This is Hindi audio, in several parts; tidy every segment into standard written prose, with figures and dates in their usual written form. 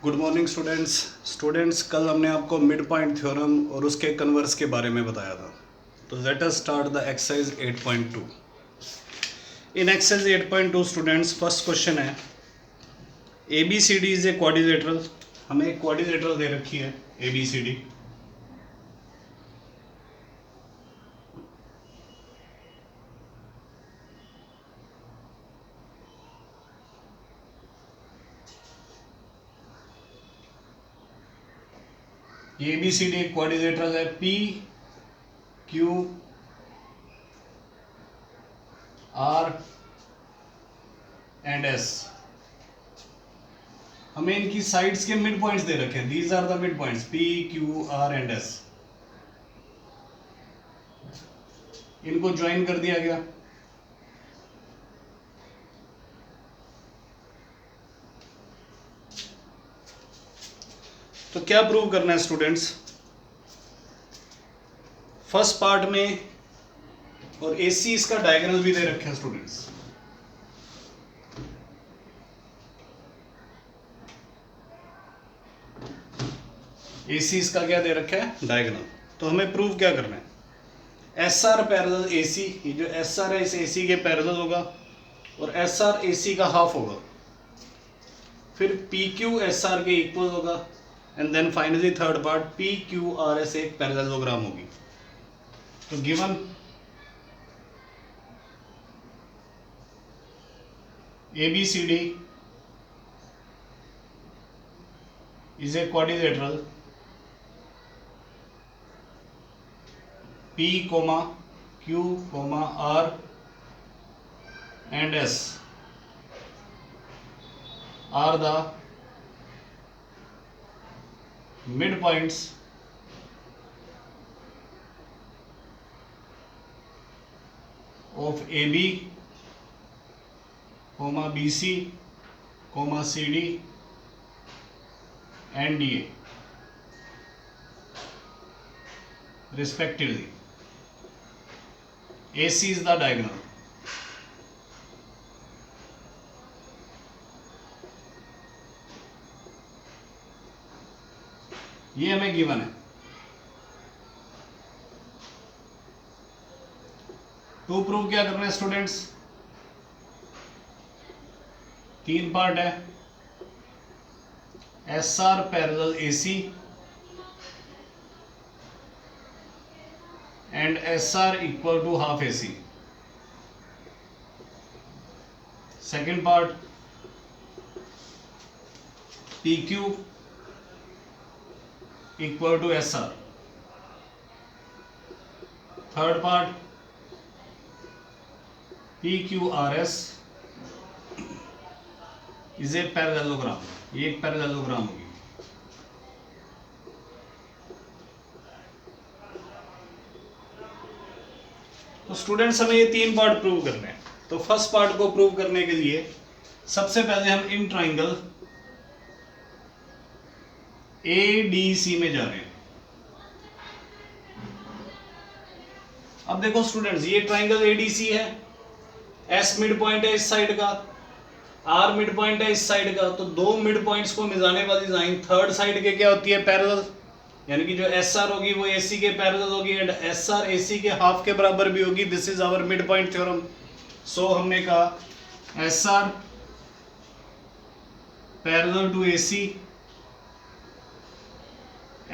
गुड मॉर्निंग स्टूडेंट्स कल हमने आपको मिड पॉइंट थ्योरम और उसके कन्वर्स के बारे में बताया था। तो let us start the exercise 8.2। In exercise 8.2 students first question है ABCD इज ए क्वाड्रिलेटरल। हमें एक क्वाड्रिलेटरल दे रखी है ABCD। ये ABCD एक क्वाड्रिलेटरल है PQRS। हमें इनकी साइड्स के मिड पॉइंट्स दे रखे हैं। These are the mid points PQRS। इनको ज्वाइन कर दिया गया। तो क्या प्रूव करना है स्टूडेंट्स? फर्स्ट पार्ट में और AC इसका डायगोनल भी दे रखे हैं स्टूडेंट्स। AC इसका क्या दे रखा है? डायगोनल। तो हमें प्रूव क्या करना है? SR पैरेलल AC, ये जो SR है इस AC के पैरेलल होगा और SR AC का हाफ होगा। फिर PQ SR के इक्वल होगा and then finally third part PQRS एक पैरेललोग्राम होगी। तो given ABCD is a quadrilateral P, Q, R and S are the midpoints of AB, BC, CD and DA respectively. AC is the diagonal. ये हमें गिवन है। टू प्रूव क्या करना है स्टूडेंट्स? तीन पार्ट है। SR parallel AC and SR equal to half AC। Second part PQ equal to SR। Third part PQRS is a parallelogram. ये एक पैरेललोग्राम होगी। तो स्टूडेंट्स हमें ये तीन पार्ट प्रूव करने हैं। तो फर्स्ट पार्ट को प्रूव करने के लिए सबसे पहले हम इन ट्राइंगल ADC में जा रहे हैं। अब देखो स्टूडेंट्स, ये ट्राइंगल ADC है। S मिड पॉइंट है इस साइड का, R मिड पॉइंट है इस साइड का। तो दो मिड पॉइंट्स को मिलाने वाली लाइन थर्ड साइड के क्या होती है? पैरेलल। यानी कि जो SR होगी वो AC के पैरेलल होगी एंड SR AC के हाफ के बराबर भी होगी। This is our mid point theorem. So हमने कहा SR parallel to AC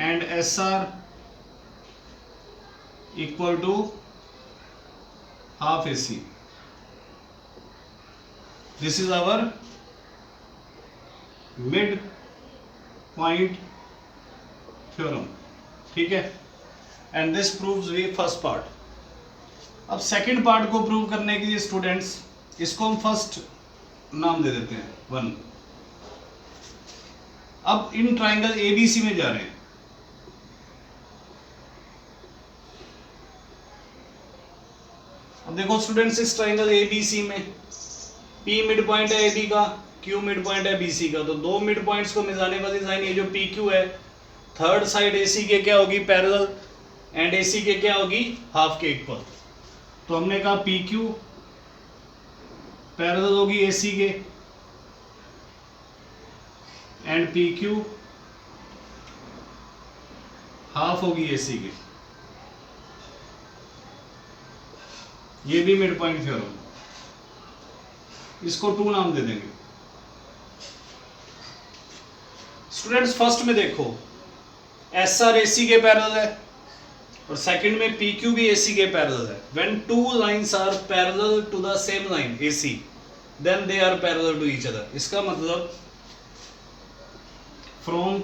and SR equal to half AC. This is our mid point theorem. ठीक है? And this proves the first part. अब सेकेंड पार्ट को प्रूव करने के लिए स्टूडेंट्स इसको हम फर्स्ट नाम दे देते हैं 1। अब इन ट्राइंगल ABC में जा रहे हैं। अब देखो स्टूडेंट्स, इस ट्राइंगल ABC में P मिड पॉइंट है AB का, Q मिड पॉइंट है BC का। तो दो मिड पॉइंट्स को मिलाने वाली लाइन ये जो PQ है थर्ड साइड AC के क्या होगी? पैरेलल एंड AC के क्या होगी? हाफ के इक्वल। तो हमने कहा PQ पैरेलल होगी AC के एंड पी क्यू हाफ होगी एसी की। ये भी मिड पॉइंट थ्योरम, इसको 2 नाम दे देंगे। स्टूडेंट्स फर्स्ट में देखो एस आर एसी के पैरेलल है और सेकंड में पी क्यू भी एसी के पैरेलल है। When two lines are parallel to the same line AC then they are parallel to each other. इसका मतलब फ्रॉम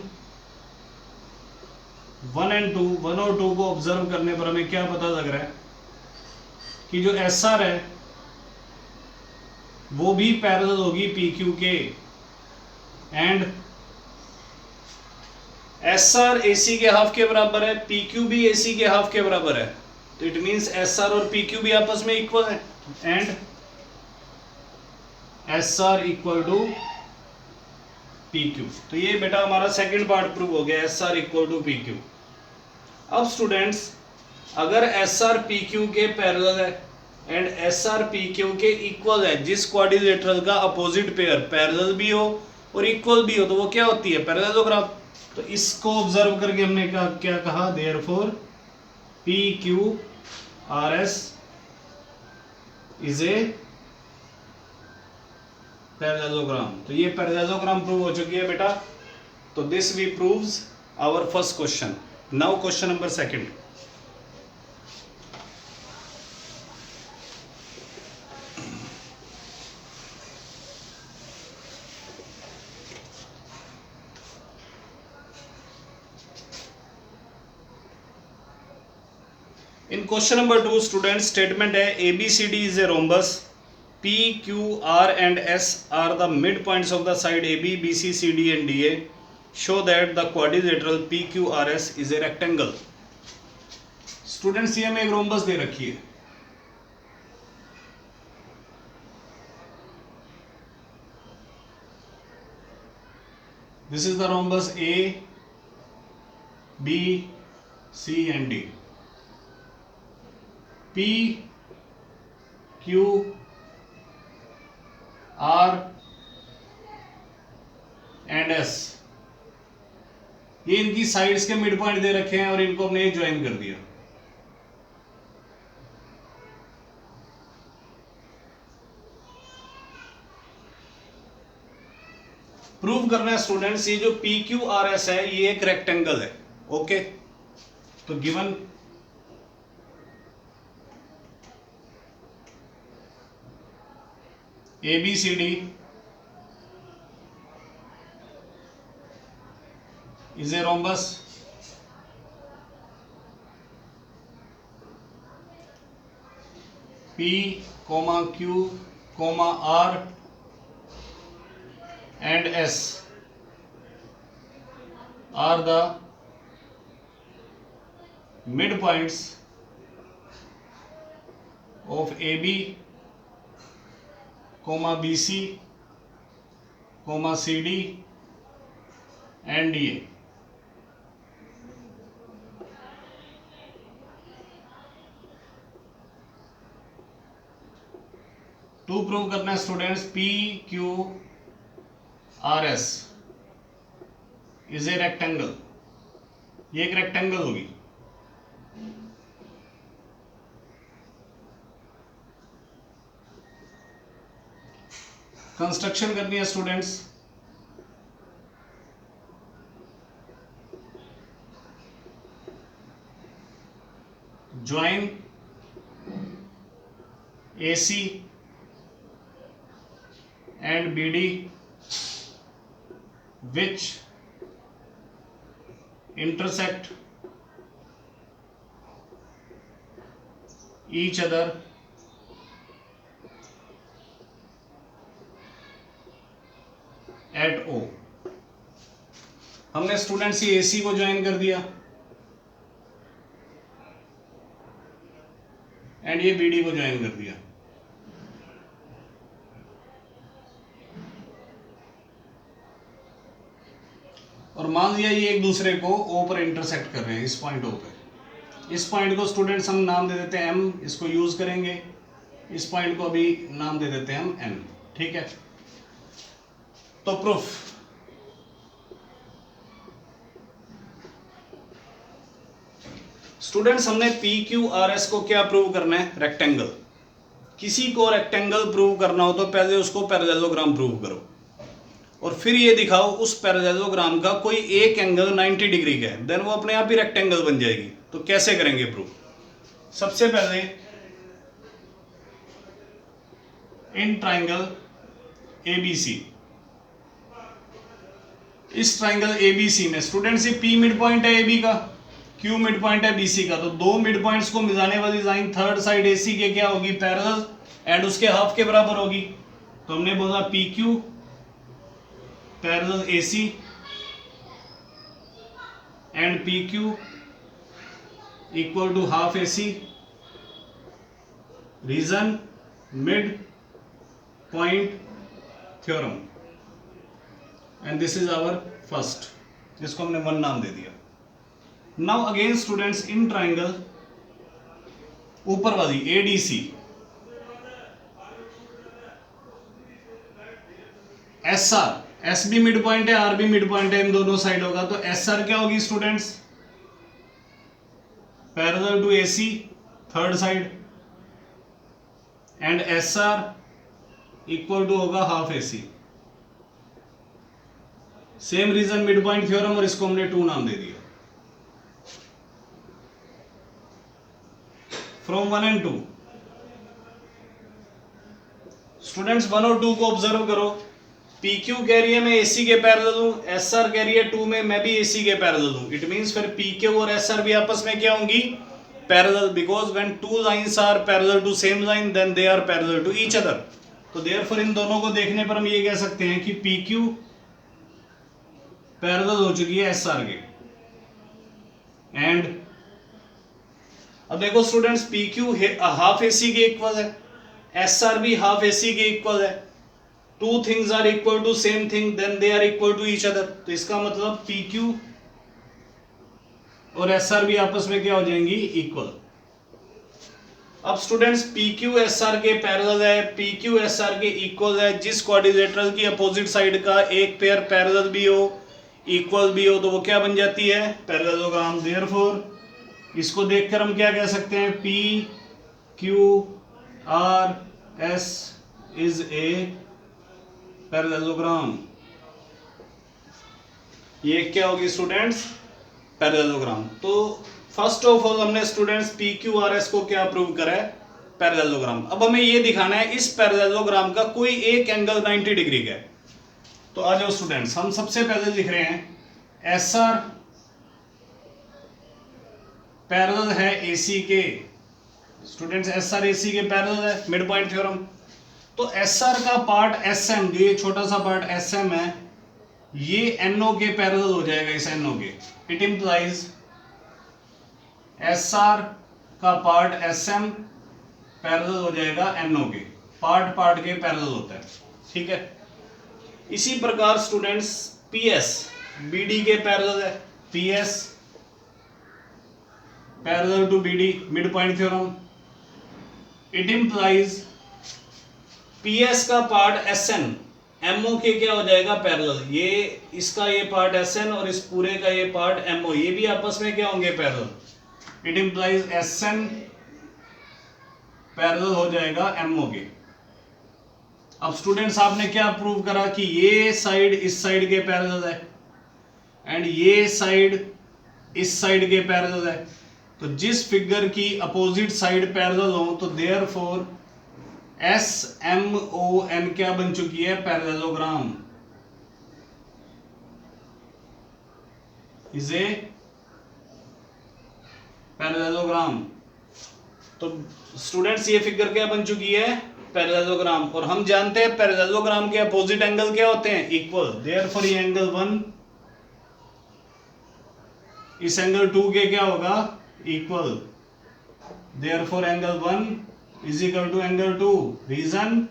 1 और 2 को ऑब्जर्व करने पर हमें क्या पता लग रहा है कि जो एस आर है वो भी पैरेलल होगी पी क्यू के, एंड एस आर एसी के हाफ के बराबर है, पी क्यू भी एसी के हाफ के बराबर है, तो इट मींस एस आर और पी क्यू भी आपस में इक्वल है, and S R equal to P Q. तो ये बेटा हमारा सेकंड पार्ट प्रूव हो गया, S R equal to P Q. अब स्टूडेंट्स अगर एस आर पी क्यू के पैरेलल है and S R P Q के इक्वल है, जिस क्वाड्रिलेटरल का अपोजिट पेयर पैरेलल भी हो और इक्वल भी हो तो वो क्या होती है, पैरेललोग्राम। तो इसको ऑब्जर्व करके हमने क्या कहा, therefore P Q R S is a parallelogram. तो ये पैरेललोग्राम प्रूव हो चुकी है बेटा। तो this we proves our first question. Now question number second. In question number 2 student statement है ABCD is a rhombus, P, Q, R and S are the midpoints of the side AB, BC, CD and DA. Show that the quadrilateral PQRS is a rectangle. Students ये हमें एक रोम्बस दे रखी है, this is the rhombus A, B, C and D. P, Q, R and S ये इनकी साइड्स के मिड पॉइंट दे रखे हैं और इनको हमने ज्वाइन कर दिया। प्रूव करना है स्टूडेंट्स, ये जो PQRS है ये एक रेक्टेंगल है। ओके, तो given ABCD is a rhombus P, Q, R and S are the midpoints of AB, BC, CD and DA. To prove करना है students, PQRS is a rectangle, ये एक रेक्टेंगल होगी। कंस्ट्रक्शन करनी है students, join AC and BD which intersect each other at O। हमने स्टूडेंट्स ये AC को ज्वाइन कर दिया एंड ये BD को ज्वाइन कर दिया। और मान लिया ये एक दूसरे को O पर इंटरसेक्ट कर रहे हैं, इस पॉइंट O पे। इस पॉइंट को स्टूडेंट्स हम नाम दे देते हैं M, इसको यूज करेंगे। इस पॉइंट को अभी नाम दे देते हैं हम N। ठीक है, तो प्रूफ स्टूडेंट्स हमने पी क्यू आर एस को क्या प्रूव करना है? रेक्टेंगल। किसी को रेक्टेंगल प्रूव करना हो तो पहले उसको पैरेललोग्राम प्रूव करो और फिर ये दिखाओ उस पैरेललोग्राम का कोई एक एंगल 90 डिग्री का है, देन वो अपने आप ही रेक्टेंगल बन जाएगी। तो कैसे करेंगे प्रूव? सबसे पहले इन ट्राइंगल ABC, इस ट्राइंगल ABC में स्टूडेंट्स ये P मिड पॉइंट है AB का, Q मिड पॉइंट है BC का, तो दो मिड पॉइंट्स को मिलाने वाली लाइन थर्ड साइड AC के क्या होगी? पैरेलल एंड उसके हाफ के बराबर होगी। तो हमने बोला PQ parallel AC and PQ equal to half AC। Reason mid point theorem and this is our first, जिसको हमने 1 नाम दे दिया। Now again students in triangle ऊपर वाली ADC, SR, SB mid point है, RB मिड पॉइंट है, इन दोनों साइड होगा। तो SR क्या होगी students? Parallel to AC third side and SR equal to होगा half AC। Same reason mid point theorem, और इसको हमने 2 नाम दे दिया। फ्रॉम 1 एंड 2 स्टूडेंट्स 1 और 2 को ऑब्जर्व करो। PQ कह रही है मैं AC के पैरेलल हूं, SR कह रही है 2 में मैं भी AC के पैरेलल हूं। इट मींस फिर PQ और SR भी आपस में क्या होंगी? Parallel, because when two lines are parallel to same line then they are parallel to each other. तो देयरफॉर इन दोनों को देखने पर हम ये कह सकते हैं कि PQ पैरेलल हो चुकी है SR के। एंड अब देखो स्टूडेंट्स PQ हाफ AC के इक्वल है, SR भी हाफ AC के इक्वल है। Two things are equal to same thing then they are equal to each other. तो इसका मतलब PQ और SR भी आपस में क्या हो जाएंगी? इक्वल। अब स्टूडेंट्स PQ SR के पैरेलल है, PQ SR के इक्वल है, जिस क्वाड्रिलेटरल की अपोजिट साइड का एक पेयर पैरेलल भी हो इक्वल भी हो तो वो क्या बन जाती है? पैरेललोग्राम। देयरफॉर इसको देखकर हम क्या कह सकते हैं? PQRS is a parallelogram. ये क्या होगी स्टूडेंट्स? पैरेललोग्राम। तो फर्स्ट ऑफ ऑल हमने स्टूडेंट्स PQRS को क्या प्रूव करा है? पैरेललोग्राम। अब हमें ये दिखाना है इस पैरेललोग्राम का कोई एक एंगल 90 डिग्री का है। तो आ जाओ स्टूडेंट्स, हम सबसे पहले लिख रहे हैं SR पैरेलल है AC के। स्टूडेंट्स SR AC के पैरेलल है, मिड पॉइंट थ्योरम। तो SR का पार्ट SM, जो ये छोटा सा पार्ट SM है, ये NO के पैरेलल हो जाएगा, इस NO के। इट इंप्लाइज SR का पार्ट SM पैरेलल हो जाएगा NO के। पार्ट पार्ट के पैरेलल होता है, ठीक है। इसी प्रकार स्टूडेंट्स PS BD के पैरेलल है, PS parallel to BD, mid point theorem. It implies PS का पार्ट SN MO के क्या हो जाएगा? पैरेलल। ये इसका ये पार्ट SN और इस पूरे का ये पार्ट MO, ये भी आपस में क्या होंगे? Parallel. It implies SN parallel हो जाएगा MO के। अब स्टूडेंट्स आपने क्या प्रूव करा कि ये साइड इस साइड के पैरेलल है एंड ये साइड इस साइड के पैरेलल है। तो जिस फिगर की अपोजिट साइड पैरेलल हो तो देयरफॉर SMON क्या बन चुकी है? पैरेललोग्राम। Is a parallelogram. तो स्टूडेंट्स ये फिगर क्या बन चुकी है? पैरेललोग्राम। और हम जानते हैं पैरेललोग्राम के अपोजिट एंगल क्या होते हैं? इक्वल। देयरफॉर ये एंगल 1 इस एंगल 2 के क्या होगा? Equal. Therefore angle 1 is equal to angle 2। Reason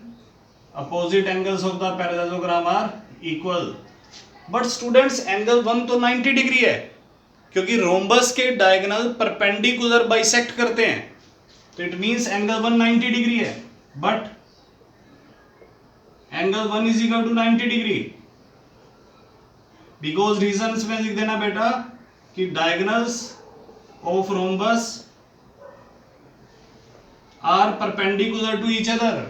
opposite angles of the parallelogram are equal. But students angle 1 तो 90 डिग्री है, क्योंकि रोम्बस के डायगोनल परपेंडिकुलर बाइसेक्ट करते हैं। तो इट मींस एंगल 1 90 डिग्री है, but angle 1 is equal to 90 degree, because reason में लिख देना बेटा कि diagonals of rhombus are perpendicular to each other.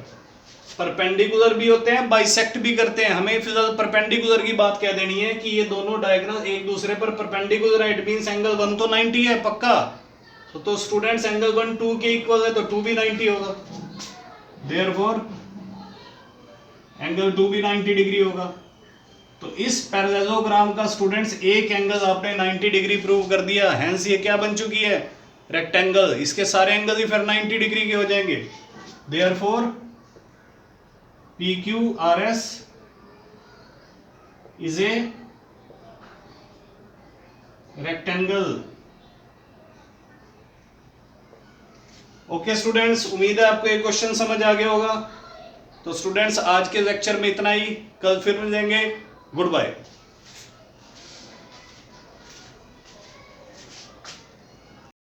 Perpendicular भी होते हैं, बाइसेक्ट भी करते हैं। हमें फिलहाल परपेंडिकुलर की बात कह देनी है कि ये दोनों डायगोनल एक दूसरे पर परपेंडिकुलर है, इट मींस एंगल 1 तो 90 है पक्का। तो स्टूडेंट्स एंगल 1 2 के इक्वल है तो 2 भी 90 होगा, देयरफॉर एंगल 2 भी 90 डिग्री होगा। तो इस पैरेललोग्राम का स्टूडेंट्स एक एंगल आपने 90 डिग्री प्रूव कर दिया, हेंस ये क्या बन चुकी है, रेक्टेंगल। इसके सारे एंगल ही फिर 90 डिग्री के हो जाएंगे, therefore PQRS is a rectangle। Okay students, उम्मीद है आपको ये क्वेश्चन समझ आ गया होगा। तो स्टूडेंट्स आज के लेक्चर में इतना ही, कल फिर मिलेंगे, गुड बाय।